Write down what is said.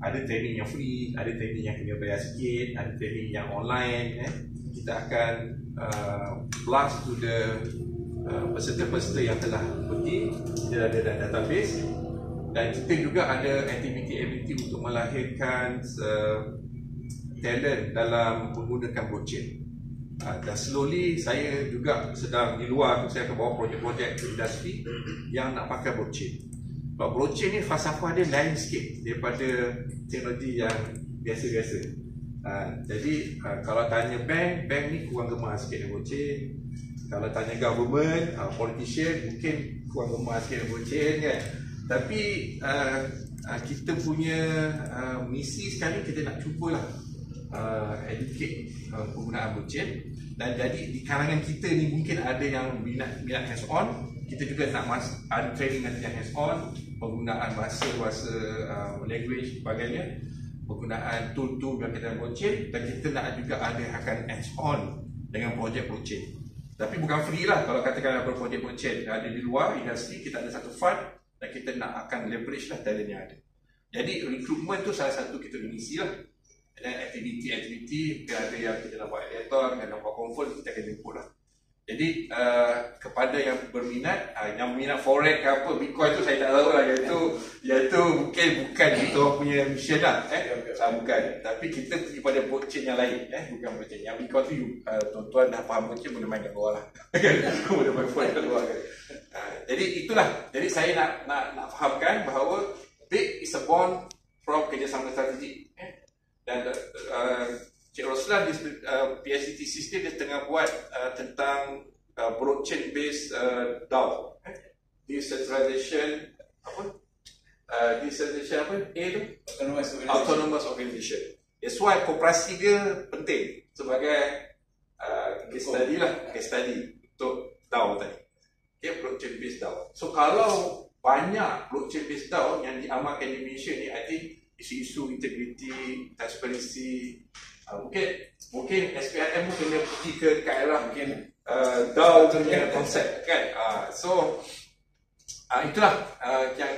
ada training yang free, ada training yang kena bayar sikit, ada training yang online. Kita akan blast to the peserta-peserta yang telah pergi. Dia ada dalam database, dan kita juga ada aktiviti-aktiviti untuk melahirkan talent dalam menggunakan blockchain. Dan slowly saya juga sedang di luar, saya akan bawa projek-projek ke industri yang nak pakai blockchain. Kalau blockchain ni falsafah dia lain sikit daripada teknologi yang biasa-biasa. Jadi kalau tanya bank ni kurang gemar sikit dengan blockchain. Kalau tanya government, politician mungkin kurang gemar sikit dengan blockchain kan. Tapi kita punya misi sekarang kita nak cubalah educate penggunaan blockchain. Dan jadi di kalangan kita ni mungkin ada yang minat hands on. Kita juga nak ada training nanti yang hands on, penggunaan bahasa language sebagainya, penggunaan tool-tool yang kita blockchain. Dan kita nak juga ada akan hands on dengan projek blockchain. Tapi bukan free lah. Kalau katakan ada projek blockchain ada di luar industri, kita ada satu fund dan kita nak akan leverage lah talent yang ada. Jadi recruitment tu salah satu kita mengisi lah. Dan aktiviti-aktiviti, ada yang kita nak buat editor, kita nak buat conference, kita akan jemput lah. Jadi kepada yang berminat, yang minat forex ke apa, Bitcoin tu saya tak tahu lah. Iaitu mungkin bukan kita orang punya mission lah. Bukan. Tapi kita pergi pada blockchain yang lain. Bukan blockchain. Yang Bitcoin tu tuan-tuan dah faham blockchain, boleh main kat luar lah. Boleh main forex kat luar kan. Jadi itulah. Jadi saya nak fahamkan bahawa Bit is a born from kerjasama strategik. Dan Cik Roslan di PSDT System dia tengah buat tentang blockchain based DAO, decentralization apa? Autonomous Organization. That's why koperasi dia penting sebagai case study untuk DAO tadi. Blockchain based DAO. So kalau banyak blockchain based DAO yang diamalkan di Malaysia ni, I think isu-isu integrity, transparency, mungkin SPRM pun kena pergi ke arah mungkin DAO punya konsep kan. So itulah yang